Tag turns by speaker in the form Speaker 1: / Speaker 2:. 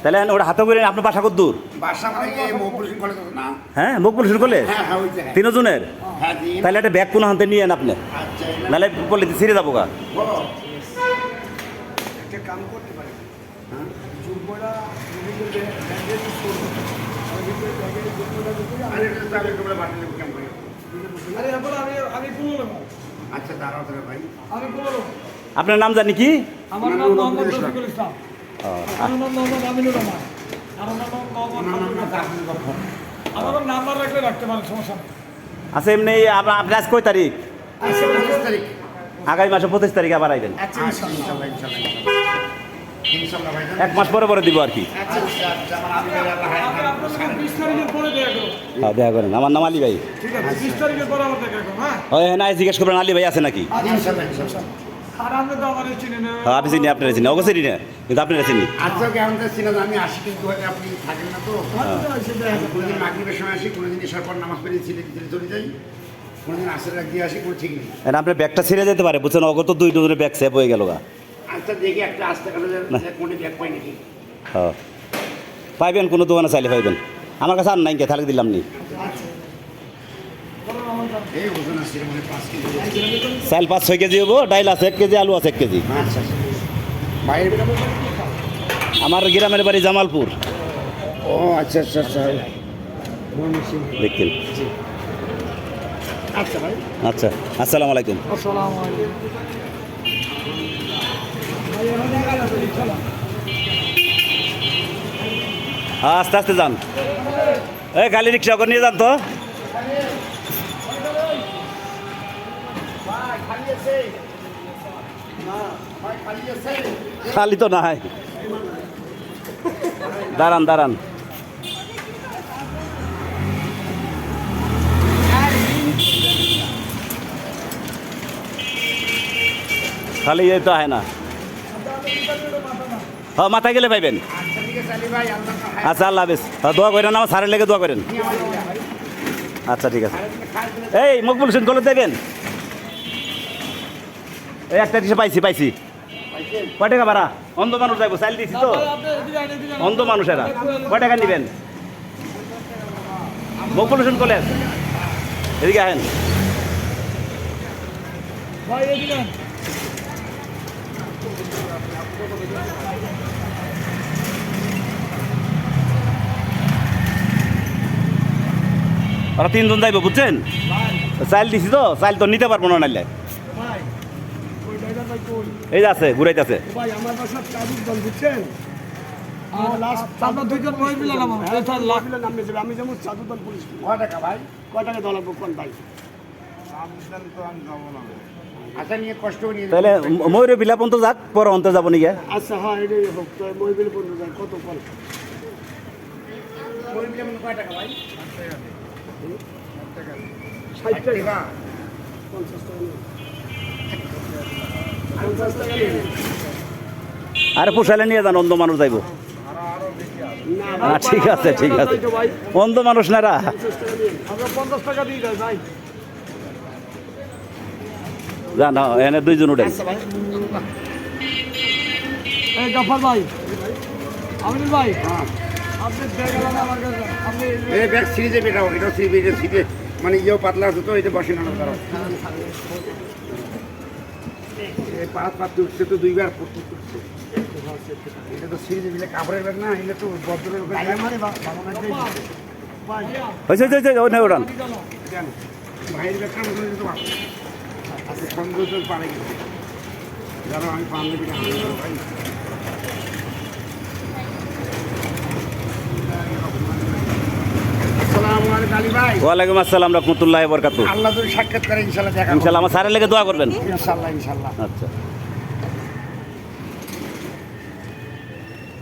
Speaker 1: তাহলে ওটা হাতে করে আপনার বাসা কত দূর? হ্যাঁ, মকবুল শুরু করলে তিনজনের। তাহলে একটা ব্যাগ কোনো হাতে নিয়ে আপনি, নাহলে বলে ছিঁড়ে যাবো গা। আপনার নাম জানি কি?
Speaker 2: আমার নাম মোহাম্মদ রফিকুল ইসলাম। আমার নাম মোহাম্মদ আমিনুর রহমান। আমার নাম আমার নাম্বার রাখলে রাখতে পারেন, সমস্যা নেই।
Speaker 1: আচ্ছা, এমনি আপনি আজ কয় তারিখ? আগামী মাসে 25 তারিখে আবার আইবেন। এক মাস পরে পরে দিব আর কি। দেখা করেন। আমার নাম আলী ভাই। হ্যাঁ, না জিজ্ঞেস করবেন আলী ভাই আছে নাকি? আপনি চিনি, আপনারা চিনি, অবশ্যই চিনি না, কিন্তু আপনারা চিনি।
Speaker 3: আমি আসি, কিন্তু আপনি থাকেন না তো। কোনোদিন মাগরিবের সময় আসি, কোনোদিন এসার পর নামাজ পড়ে চলে যাই, কোনোদিন আসের রাখ দিয়ে আসি, কোনো ঠিক নেই।
Speaker 1: আপনার ব্যাগটা ছিঁড়ে যেতে পারে, বুঝছেন? অগত 2 জনের ব্যাগ সেভ হয়ে গেল গা।
Speaker 3: আচ্ছা, দেখি একটা আসতে গেলে কোনো ব্যাগ পাই নাকি।
Speaker 1: হ্যাঁ, পাইবেন, কোনো দোকানে চাইলে পাইবেন। আমার কাছে আর নাই, কে থালে দিলাম নি। চাল 5-6 কেজি হবো, ডাইল আছে 1 কেজি, আলু আছে 1 কেজি। আমার গ্রামের বাড়ি জামালপুর।
Speaker 3: ও আচ্ছা আচ্ছা আচ্ছা,
Speaker 1: দেখতেন।
Speaker 3: আচ্ছা ভাই,
Speaker 1: আচ্ছা, আসসালামু আলাইকুম। আস্তে আস্তে যান, এই গাড়ি রিক্সা করে নিয়ে যান তো। খালি তো নাই, দাঁড়ান দাঁড়ান। খালি এই তো হয় না। হ্যাঁ, মাথায় গেলে পাইবেন। আচ্ছা, আল্লাহ হাফেজ। দোয়া করেন, আমার সারের লেগে দোয়া করেন। আচ্ছা, ঠিক আছে। এই মকবুল হোসেন কলে দেবেন? এই একটা রিক্সা পাইছি। কয় টাকা ভাড়া? অন্ধ মানুষ যাইব, চাইল দিছি তো, অন্ধ মানুষেরা। কয় টাকা নেবেন? মকবুল হোসেন কলেজ, এদিকে আহেন। ওরা 3 জন যাইব, বুঝছেন? চাইল দিছি তো, চাইল তো নিতে পারবো না, নাইলে এই যে আছে, ঘুরাইতেছে।
Speaker 3: আমি যেমন চাদুদল পুলিশ। কয় টাকা ভাই? কয় টাকা দল কোন ভাই? আচ্ছা, নিয়ে কষ্ট নিয়ে
Speaker 1: তাহলে ময়ূর বিলা পর্যন্ত যাক, পরে অন্ত যাবো নি।
Speaker 3: আচ্ছা, হ্যাঁ, এটাই হোক। মহিবিল পর্যন্ত যায় কত কল? কয় টাকা ভাই? 60 টাকা। 50 টাকা।
Speaker 1: আরে পোষাইলে নিয়ে যান, অন্ধ মানুষ যাইব। ঠিক আছে, ঠিক আছে, অন্ধ মানুষ না রা।
Speaker 2: 50 টাকা দিয়ে দেয় ভাই।
Speaker 1: জান, এনে 2 জন উঠেন।
Speaker 2: এই গফর ভাই, আমিনুল ভাই, আপনি ব্যাগ আলাম আমার কাছে। আপনি
Speaker 3: এই ব্যাগ ছিঁড়ে যাবে, এটাও ছিঁড়ে, মানে ইয়েও পাতলা আছে তো, এটা বসে না তারা। এই পাত উঠছে তো, 2 বার উঠছে। এটা তো ছিঁড়ে যাবে, কাপড়ের ব্যাগ না, এটা তো ভদ্রের ব্যাগ।
Speaker 1: ওঠান।
Speaker 3: ভাইয়ের ব্যাগটা মতো তো আচ্ছা, সন্দেহ তো পারে গেছে। জানো, আমি পাঞ্জাবি না ভাই।
Speaker 1: ওয়ালাইকুম আসসালাম রহমতুল্লাহি ওয়া বারাকাতুহু।
Speaker 3: আল্লাহ যদি সাক্ষাৎ করে, ইনশাআল্লাহ দেখা।
Speaker 1: ইনশাআল্লাহ, আমার স্যারের লেগে দোয়া করবেন।
Speaker 3: ইনশাআল্লাহ।
Speaker 1: আচ্ছা।